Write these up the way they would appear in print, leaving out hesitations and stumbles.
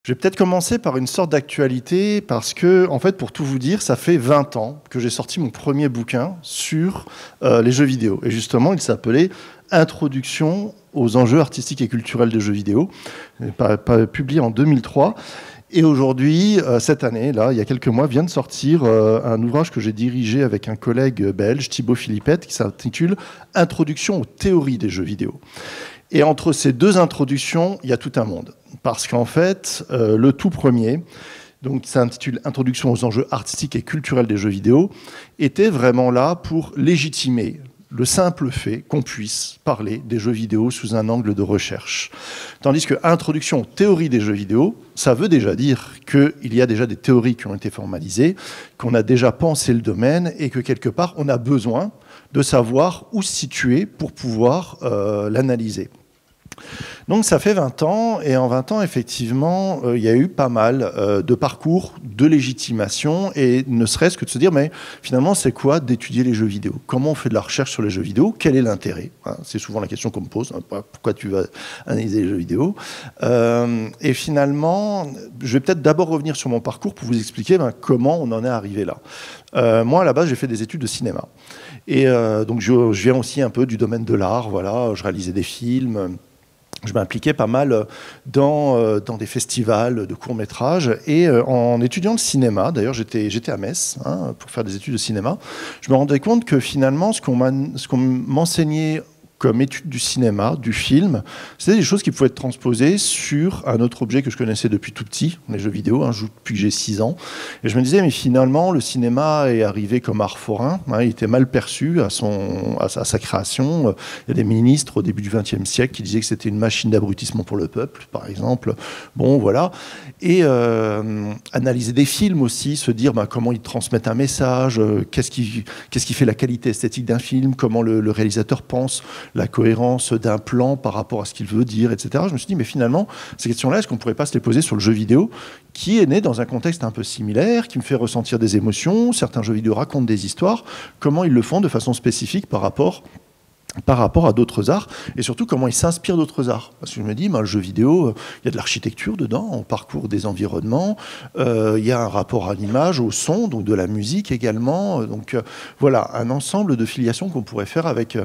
Je vais peut-être commencer par une sorte d'actualité parce que, en fait, pour tout vous dire, ça fait 20 ans que j'ai sorti mon premier bouquin sur les jeux vidéo. Et justement, il s'appelait Introduction aux enjeux artistiques et culturels des jeux vidéo, publié en 2003. Et aujourd'hui, cette année, là, il y a quelques mois, vient de sortir un ouvrage que j'ai dirigé avec un collègue belge, Thibaut Philippette, qui s'intitule Introduction aux théories des jeux vidéo. Et entre ces deux introductions, il y a tout un monde. Parce qu'en fait, le tout premier, donc ça s'intitule Introduction aux enjeux artistiques et culturels des jeux vidéo, était vraiment là pour légitimer le simple fait qu'on puisse parler des jeux vidéo sous un angle de recherche. Tandis que Introduction aux théories des jeux vidéo, ça veut déjà dire qu'il y a déjà des théories qui ont été formalisées, qu'on a déjà pensé le domaine et que quelque part, on a besoin de savoir où se situer pour pouvoir l'analyser. Donc ça fait 20 ans, et en 20 ans, effectivement, il y a eu pas mal de parcours de légitimation, et ne serait-ce que de se dire, mais finalement, c'est quoi d'étudier les jeux vidéo? Comment on fait de la recherche sur les jeux vidéo? Quel est l'intérêt? C'est souvent la question qu'on me pose, pourquoi tu vas analyser les jeux vidéo? Et finalement, je vais peut-être d'abord revenir sur mon parcours pour vous expliquer comment on en est arrivé là. Moi, à la base, j'ai fait des études de cinéma. Et donc, je viens aussi un peu du domaine de l'art, voilà, je réalisais des films. Je m'impliquais pas mal dans des festivals de courts-métrages. Et en étudiant le cinéma, d'ailleurs j'étais à Metz pour faire des études de cinéma, je me rendais compte que finalement ce qu'on m'enseignait comme étude du cinéma, du film, c'était des choses qui pouvaient être transposées sur un autre objet que je connaissais depuis tout petit, les jeux vidéo, je joue depuis que j'ai 6 ans. Et je me disais, mais finalement, le cinéma est arrivé comme art forain, il était mal perçu à sa création. Il y a des ministres au début du XXe siècle qui disaient que c'était une machine d'abrutissement pour le peuple, par exemple. Bon, voilà. Et analyser des films aussi, se dire comment ils transmettent un message, qu'est-ce qui fait la qualité esthétique d'un film, comment le réalisateur pense la cohérence d'un plan par rapport à ce qu'il veut dire, etc. Je me suis dit, mais finalement, ces questions-là, est-ce qu'on ne pourrait pas se les poser sur le jeu vidéo, qui est né dans un contexte un peu similaire, qui me fait ressentir des émotions, certains jeux vidéo racontent des histoires, comment ils le font de façon spécifique par rapport à d'autres arts, et surtout comment ils s'inspirent d'autres arts. Parce que je me dis, le jeu vidéo, il y a de l'architecture dedans, on parcourt des environnements, il y a un rapport à l'image, au son, donc de la musique également. Donc voilà, un ensemble de filiations qu'on pourrait faire avec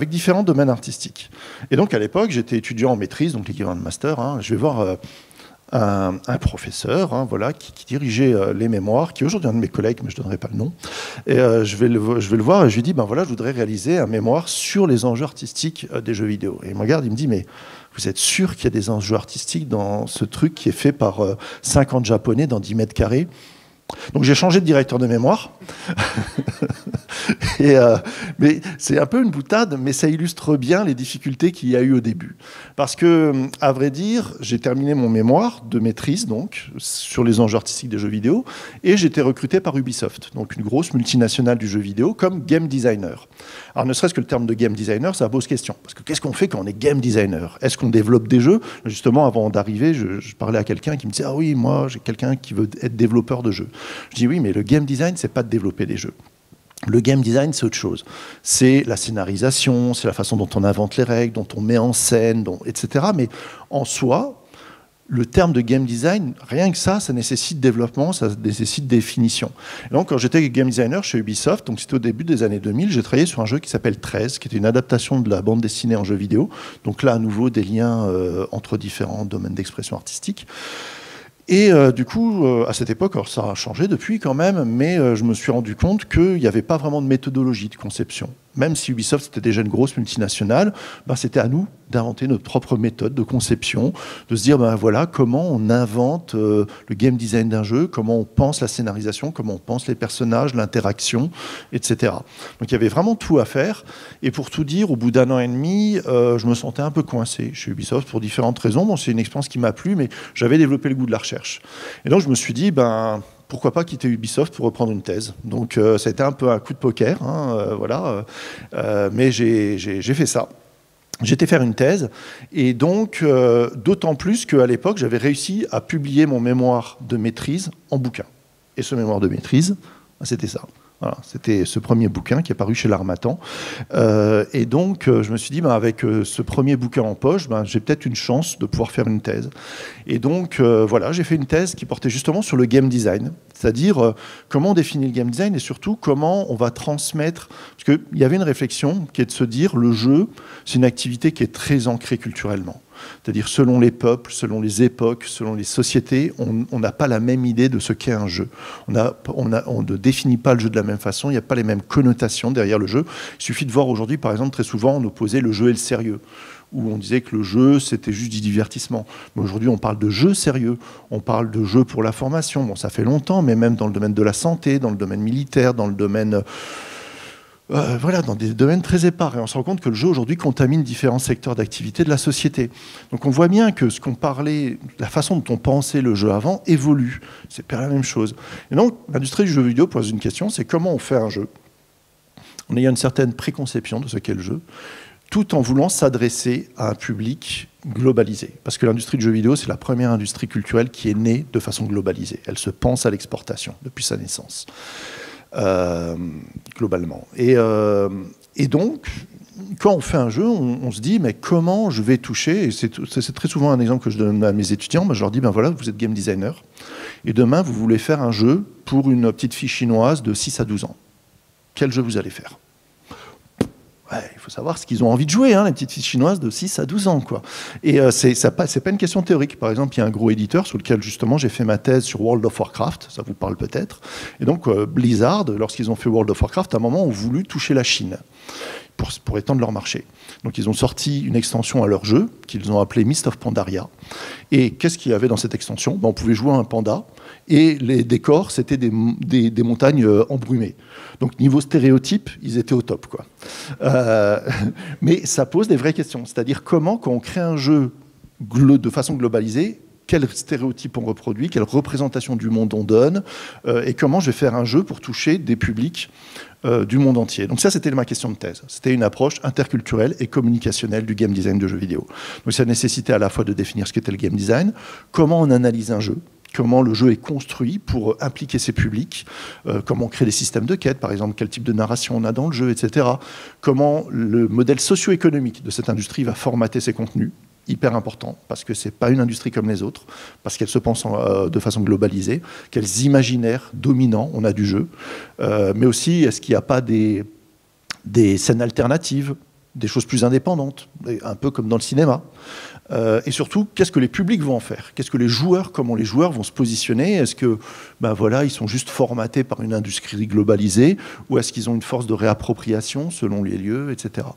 différents domaines artistiques. Et donc à l'époque, j'étais étudiant en maîtrise, donc l'équivalent de master. Je vais voir un professeur qui dirigeait les mémoires, qui est aujourd'hui un de mes collègues, mais je ne donnerai pas le nom. Et je vais le voir et je lui dis, je voudrais réaliser un mémoire sur les enjeux artistiques des jeux vidéo. Et il me regarde, il me dit, mais vous êtes sûr qu'il y a des enjeux artistiques dans ce truc qui est fait par 50 Japonais dans 10 mètres carrés? Donc j'ai changé de directeur de mémoire. Mais c'est un peu une boutade, mais ça illustre bien les difficultés qu'il y a eu au début. Parce que, à vrai dire, j'ai terminé mon mémoire de maîtrise donc, sur les enjeux artistiques des jeux vidéo, et j'ai été recruté par Ubisoft, donc une grosse multinationale du jeu vidéo, comme game designer. Alors ne serait-ce que le terme de game designer, ça pose question. Parce que qu'est-ce qu'on fait quand on est game designer? Est-ce qu'on développe des jeux? Justement, avant d'arriver, je parlais à quelqu'un qui me disait « Ah oui, moi, j'ai quelqu'un qui veut être développeur de jeux. » Je dis « Oui, mais le game design, c'est pas de développer des jeux. » Le game design, c'est autre chose. C'est la scénarisation, c'est la façon dont on invente les règles, dont on met en scène, etc. Mais en soi, le terme de game design, rien que ça nécessite développement, ça nécessite définition. Et donc, quand j'étais game designer chez Ubisoft, donc c'était au début des années 2000, j'ai travaillé sur un jeu qui s'appelle 13, qui était une adaptation de la bande dessinée en jeu vidéo. Donc là, à nouveau, des liens entre différents domaines d'expression artistique. Et du coup, à cette époque, alors ça a changé depuis quand même, mais je me suis rendu compte qu'il n'y avait pas vraiment de méthodologie de conception. Même si Ubisoft c'était déjà une grosse multinationale, c'était à nous d'inventer notre propre méthode de conception, de se dire voilà comment on invente le game design d'un jeu, comment on pense la scénarisation, comment on pense les personnages, l'interaction, etc. Donc il y avait vraiment tout à faire. Et pour tout dire, au bout d'1 an et demi, je me sentais un peu coincé chez Ubisoft pour différentes raisons. Bon, c'est une expérience qui m'a plu, mais j'avais développé le goût de la recherche. Et donc je me suis dit pourquoi pas quitter Ubisoft pour reprendre une thèse. Donc ça a été un peu un coup de poker, mais j'ai fait ça. J'étais faire une thèse, et donc d'autant plus qu'à l'époque, j'avais réussi à publier mon mémoire de maîtrise en bouquin. Et ce mémoire de maîtrise, c'était ça. Voilà, c'était ce premier bouquin qui est paru chez l'Harmattan. Et donc, je me suis dit, avec ce premier bouquin en poche, j'ai peut-être une chance de pouvoir faire une thèse. Et donc, voilà, j'ai fait une thèse qui portait justement sur le game design, c'est-à-dire comment on définit le game design et surtout comment on va transmettre. Parce qu'il y avait une réflexion qui est de se dire, le jeu, c'est une activité qui est très ancrée culturellement. C'est-à-dire, selon les peuples, selon les époques, selon les sociétés, on n'a pas la même idée de ce qu'est un jeu. On ne définit pas le jeu de la même façon, il n'y a pas les mêmes connotations derrière le jeu. Il suffit de voir aujourd'hui, par exemple, très souvent, on opposait le jeu et le sérieux, où on disait que le jeu, c'était juste du divertissement. Mais aujourd'hui, on parle de jeu sérieux, on parle de jeu pour la formation. Bon, ça fait longtemps, mais même dans le domaine de la santé, dans le domaine militaire, dans le domaine... voilà, dans des domaines très épars. Et on se rend compte que le jeu aujourd'hui contamine différents secteurs d'activité de la société. Donc on voit bien que ce qu'on parlait, la façon dont on pensait le jeu avant évolue. C'est pas la même chose. Et donc l'industrie du jeu vidéo pose une question, c'est comment on fait un jeu en ayant une certaine préconception de ce qu'est le jeu, tout en voulant s'adresser à un public globalisé. Parce que l'industrie du jeu vidéo, c'est la première industrie culturelle qui est née de façon globalisée. Elle se pense à l'exportation depuis sa naissance. Globalement. Et donc, quand on fait un jeu, on se dit, mais comment je vais toucher, et c'est très souvent un exemple que je donne à mes étudiants, je leur dis, voilà, vous êtes game designer, et demain, vous voulez faire un jeu pour une petite fille chinoise de 6 à 12 ans. Quel jeu vous allez faire ? Il faut savoir ce qu'ils ont envie de jouer, les petites filles chinoises de 6 à 12 ans. Quoi. Et c'est pas une question théorique. Par exemple, il y a un gros éditeur sur lequel, justement, j'ai fait ma thèse sur World of Warcraft, ça vous parle peut-être. Et donc, Blizzard, lorsqu'ils ont fait World of Warcraft, à un moment, ont voulu toucher la Chine pour étendre leur marché. Donc, ils ont sorti une extension à leur jeu, qu'ils ont appelée Mist of Pandaria. Et qu'est-ce qu'il y avait dans cette extension ? On pouvait jouer à un panda, et les décors, c'était des montagnes embrumées. Donc, niveau stéréotype, ils étaient au top, quoi. Mais ça pose des vraies questions. C'est-à-dire comment, quand on crée un jeu de façon globalisée, quels stéréotypes on reproduit, quelle représentation du monde on donne, et comment je vais faire un jeu pour toucher des publics du monde entier. Donc ça, c'était ma question de thèse. C'était une approche interculturelle et communicationnelle du game design de jeux vidéo. Donc ça nécessitait à la fois de définir ce qu'était le game design, comment on analyse un jeu, comment le jeu est construit pour impliquer ses publics, comment on crée des systèmes de quête, par exemple, quel type de narration on a dans le jeu, etc. Comment le modèle socio-économique de cette industrie va formater ses contenus, hyper important, parce que ce n'est pas une industrie comme les autres, parce qu'elle se pense de façon globalisée, quels imaginaires dominants on a du jeu, mais aussi, est-ce qu'il n'y a pas des scènes alternatives, des choses plus indépendantes, un peu comme dans le cinéma. Et surtout, qu'est-ce que les publics vont en faire ? Qu'est-ce que les joueurs, comment les joueurs vont se positionner ? Est-ce que, voilà, ils sont juste formatés par une industrie globalisée, ou est-ce qu'ils ont une force de réappropriation selon les lieux, etc.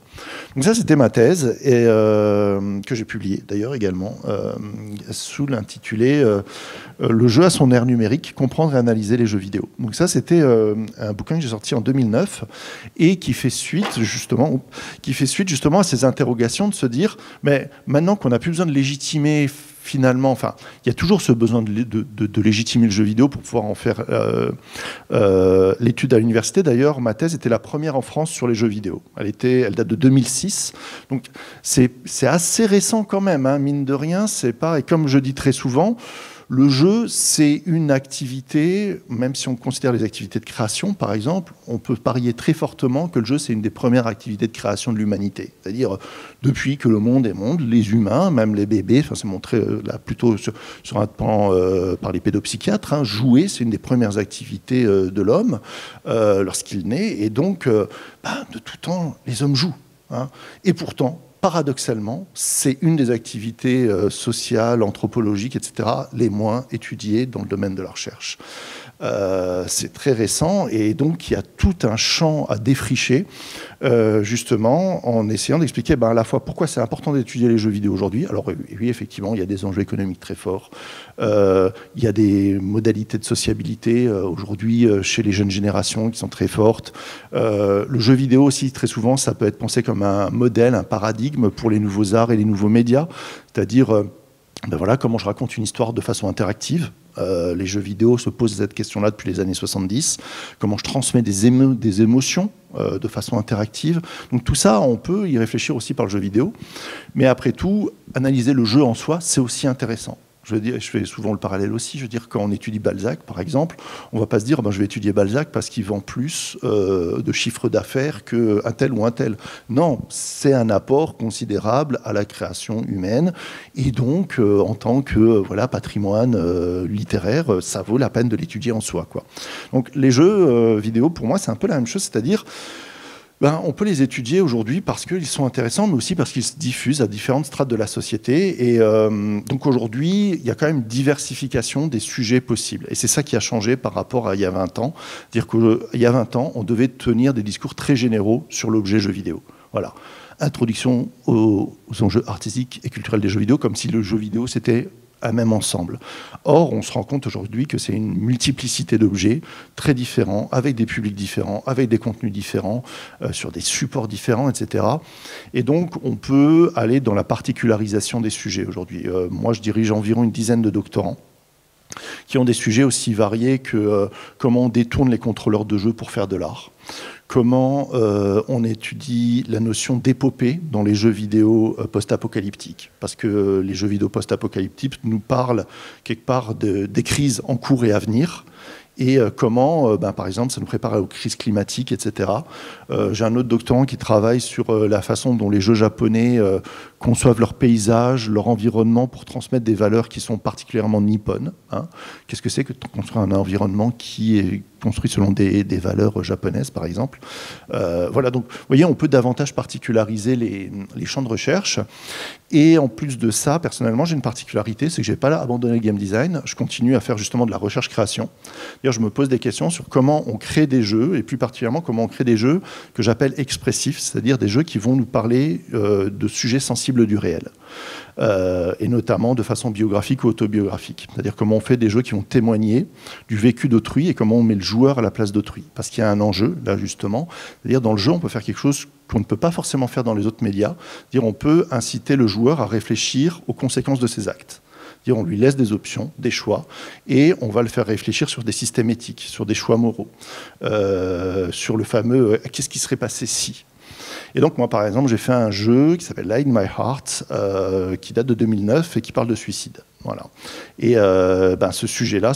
Donc ça, c'était ma thèse, et, que j'ai publiée d'ailleurs également, sous l'intitulé Le jeu à son ère numérique, comprendre et analyser les jeux vidéo. Donc ça, c'était un bouquin que j'ai sorti en 2009, et qui fait suite justement à ces interrogations de se dire, mais maintenant qu'on n'a plus besoin de légitimer finalement, enfin, il y a toujours ce besoin de légitimer le jeu vidéo pour pouvoir en faire l'étude à l'université. D'ailleurs, ma thèse était la première en France sur les jeux vidéo. Elle date de 2006. Donc, c'est assez récent quand même, mine de rien. C'est pas, et comme je dis très souvent, le jeu, c'est une activité, même si on considère les activités de création, par exemple, on peut parier très fortement que le jeu, c'est une des premières activités de création de l'humanité. C'est-à-dire, depuis que le monde est monde, les humains, même les bébés, enfin, c'est montré là plutôt sur un plan par les pédopsychiatres, jouer, c'est une des premières activités de l'homme lorsqu'il naît. Et donc, de tout temps, les hommes jouent. Et pourtant, paradoxalement, c'est une des activités sociales, anthropologiques, etc., les moins étudiées dans le domaine de la recherche. C'est très récent, et donc il y a tout un champ à défricher, justement, en essayant d'expliquer à la fois pourquoi c'est important d'étudier les jeux vidéo aujourd'hui. Alors oui, effectivement, il y a des enjeux économiques très forts, il y a des modalités de sociabilité aujourd'hui chez les jeunes générations qui sont très fortes. Le jeu vidéo aussi, très souvent, ça peut être pensé comme un modèle, un paradigme pour les nouveaux arts et les nouveaux médias, c'est-à-dire voilà, comment je raconte une histoire de façon interactive. Les jeux vidéo se posent cette question-là depuis les années 70. Comment je transmets des émotions de façon interactive. Donc tout ça, on peut y réfléchir aussi par le jeu vidéo. Mais après tout, analyser le jeu en soi, c'est aussi intéressant. Je veux dire, je fais souvent le parallèle aussi. Je veux dire, quand on étudie Balzac, par exemple, on ne va pas se dire je vais étudier Balzac parce qu'il vend plus de chiffre d'affaires qu'un tel ou un tel. Non, c'est un apport considérable à la création humaine. Et donc, en tant que patrimoine littéraire, ça vaut la peine de l'étudier en soi, quoi. Donc, les jeux vidéo, pour moi, c'est un peu la même chose, c'est-à-dire on peut les étudier aujourd'hui parce qu'ils sont intéressants, mais aussi parce qu'ils se diffusent à différentes strates de la société. Et donc aujourd'hui, il y a quand même une diversification des sujets possibles. Et c'est ça qui a changé par rapport à il y a 20 ans. C'est-à-dire qu'il y a 20 ans, on devait tenir des discours très généraux sur l'objet jeu vidéo. Voilà. Introduction aux enjeux artistiques et culturels des jeux vidéo, comme si le jeu vidéo, c'était un même ensemble. Or, on se rend compte aujourd'hui que c'est une multiplicité d'objets très différents, avec des publics différents, avec des contenus différents, sur des supports différents, etc. Et donc, on peut aller dans la particularisation des sujets aujourd'hui. Moi, je dirige environ une dizaine de doctorants qui ont des sujets aussi variés que comment on détourne les contrôleurs de jeux pour faire de l'art, comment on étudie la notion d'épopée dans les jeux vidéo post-apocalyptiques. Parce que les jeux vidéo post-apocalyptiques nous parlent quelque part des crises en cours et à venir. Et comment, par exemple, ça nous prépare aux crises climatiques, etc. J'ai un autre doctorant qui travaille sur la façon dont les jeux japonais conçoivent leur paysage, leur environnement pour transmettre des valeurs qui sont particulièrement nippones. Hein. Qu'est-ce que c'est que de construire un environnement qui est construit selon des valeurs japonaises, par exemple. Voilà, donc, vous voyez, on peut davantage particulariser les champs de recherche. Et en plus de ça, personnellement, j'ai une particularité, c'est que je n'ai pas abandonné le game design. Je continue à faire justement de la recherche-création. D'ailleurs, je me pose des questions sur comment on crée des jeux, et plus particulièrement comment on crée des jeux que j'appelle expressifs, c'est-à-dire des jeux qui vont nous parler de sujets sensibles du réel. Et notamment de façon biographique ou autobiographique. C'est-à-dire comment on fait des jeux qui vont témoigner du vécu d'autrui et comment on met le joueur à la place d'autrui. Parce qu'il y a un enjeu, là justement. C'est-à-dire dans le jeu, on peut faire quelque chose qu'on ne peut pas forcément faire dans les autres médias. C'est-à-dire on peut inciter le joueur à réfléchir aux conséquences de ses actes. C'est-à-dire on lui laisse des options, des choix, et on va le faire réfléchir sur des systèmes éthiques, sur des choix moraux, sur le fameux « qu'est-ce qui serait passé si ?» Et donc, moi, par exemple, j'ai fait un jeu qui s'appelle Light My Heart, qui date de 2009 et qui parle de suicide. Voilà. Et ce sujet-là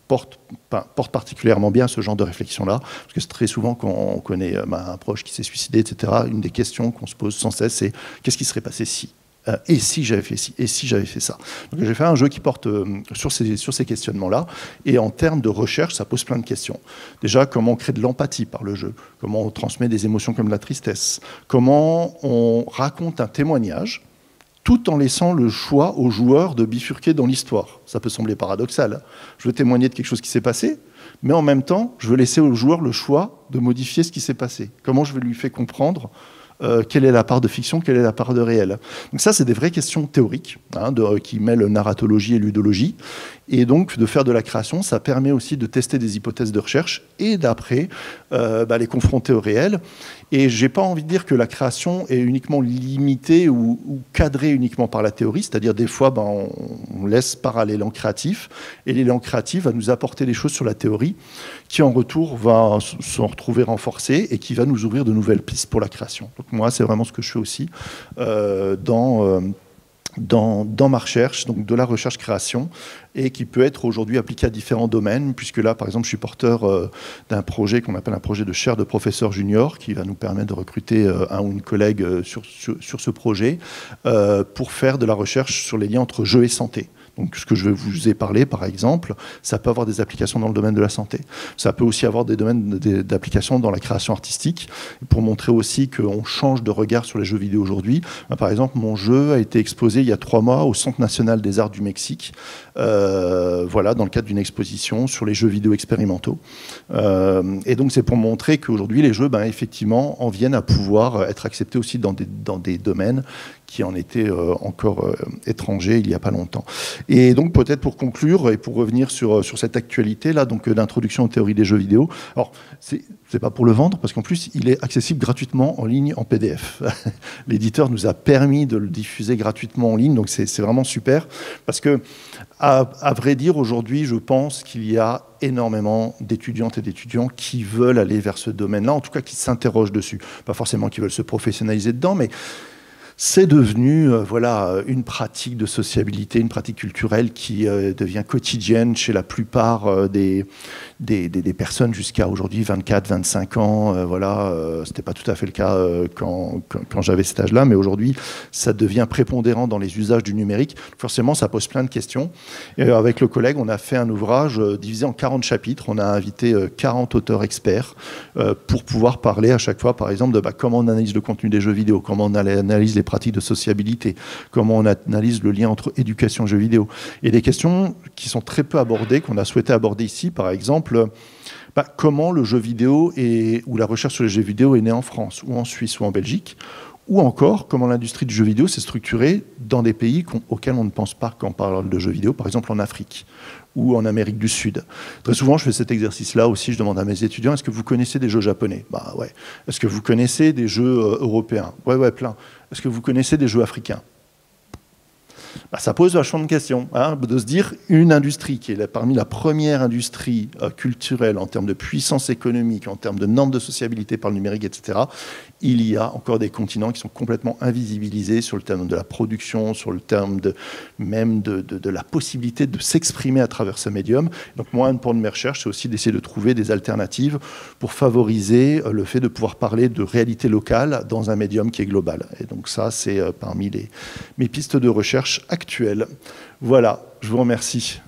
porte particulièrement bien ce genre de réflexion-là, parce que c'est très souvent quand on connaît un proche qui s'est suicidé, etc., une des questions qu'on se pose sans cesse, c'est « qu'est-ce qui serait passé si ?» Et si j'avais fait ci, et si j'avais fait ça. Donc j'ai fait un jeu qui porte sur ces questionnements-là. Et en termes de recherche, ça pose plein de questions. Déjà, comment on crée de l'empathie par le jeu? Comment on transmet des émotions comme la tristesse? Comment on raconte un témoignage tout en laissant le choix aux joueurs de bifurquer dans l'histoire? Ça peut sembler paradoxal. Je veux témoigner de quelque chose qui s'est passé, mais en même temps, je veux laisser au joueur le choix de modifier ce qui s'est passé. Comment je vais lui faire comprendre quelle est la part de fiction, quelle est la part de réel. Donc ça, c'est des vraies questions théoriques qui mêlent narratologie et ludologie. Et donc, de faire de la création, ça permet aussi de tester des hypothèses de recherche et d'après les confronter au réel. Et je n'ai pas envie de dire que la création est uniquement limitée ou cadrée uniquement par la théorie, c'est-à-dire des fois, on laisse part à l'élan créatif, et l'élan créatif va nous apporter des choses sur la théorie qui, en retour, va s'en retrouver renforcée et qui va nous ouvrir de nouvelles pistes pour la création. Donc moi, c'est vraiment ce que je fais aussi dans ma recherche, donc de la recherche-création, et qui peut être aujourd'hui appliqué à différents domaines, puisque là, par exemple, je suis porteur d'un projet qu'on appelle un projet de chaire de professeur junior, qui va nous permettre de recruter un ou une collègue sur ce projet, pour faire de la recherche sur les liens entre jeu et santé. Donc, ce que je vous ai parlé, par exemple, ça peut avoir des applications dans le domaine de la santé. Ça peut aussi avoir des domaines d'application dans la création artistique, pour montrer aussi qu'on change de regard sur les jeux vidéo aujourd'hui. Par exemple, mon jeu a été exposé il y a 3 mois au Centre national des arts du Mexique, voilà, dans le cadre d'une exposition sur les jeux vidéo expérimentaux. Et donc, c'est pour montrer qu'aujourd'hui, les jeux, effectivement, en viennent à pouvoir être acceptés aussi dans des domaines qui en étaient encore étrangers il n'y a pas longtemps. Et donc, peut-être pour conclure et pour revenir sur cette actualité-là, donc l'introduction aux théories des jeux vidéo. Alors, c'est pas pour le vendre, parce qu'en plus, il est accessible gratuitement en ligne en PDF. L'éditeur nous a permis de le diffuser gratuitement en ligne, donc c'est vraiment super. Parce que, à vrai dire, aujourd'hui, je pense qu'il y a énormément d'étudiantes et d'étudiants qui veulent aller vers ce domaine-là, en tout cas qui s'interrogent dessus. Pas forcément qui veulent se professionnaliser dedans, mais c'est devenu voilà, une pratique de sociabilité, une pratique culturelle qui devient quotidienne chez la plupart des personnes jusqu'à aujourd'hui 24, 25 ans. Voilà, c'était pas tout à fait le cas quand j'avais cet âge-là, mais aujourd'hui, ça devient prépondérant dans les usages du numérique. Forcément, ça pose plein de questions. Et avec le collègue, on a fait un ouvrage divisé en 40 chapitres. On a invité 40 auteurs experts pour pouvoir parler à chaque fois, par exemple, de comment on analyse le contenu des jeux vidéo, comment on analyse les pratiques de sociabilité, comment on analyse le lien entre éducation et jeux vidéo. Et des questions qui sont très peu abordées, qu'on a souhaité aborder ici, par exemple, comment le jeu vidéo ou la recherche sur les jeux vidéo est née en France, ou en Suisse, ou en Belgique, ou encore comment l'industrie du jeu vidéo s'est structurée dans des pays auxquels on ne pense pas quand on parle de jeux vidéo, par exemple en Afrique ou en Amérique du Sud. Très souvent, je fais cet exercice-là aussi, je demande à mes étudiants, est-ce que vous connaissez des jeux japonais? Bah ouais. Est-ce que vous connaissez des jeux européens? Ouais, plein. Est-ce que vous connaissez des jeux africains? Ça pose vachement de questions, hein, de se dire une industrie qui est parmi la première industrie culturelle en termes de puissance économique, en termes de normes de sociabilité par le numérique, etc. Il y a encore des continents qui sont complètement invisibilisés sur le terme de la production, sur le terme même de la possibilité de s'exprimer à travers ce médium. Donc moi, un point de mes recherches, c'est aussi d'essayer de trouver des alternatives pour favoriser le fait de pouvoir parler de réalité locale dans un médium qui est global. Et donc ça, c'est parmi mes pistes de recherche actuelles. Voilà, je vous remercie.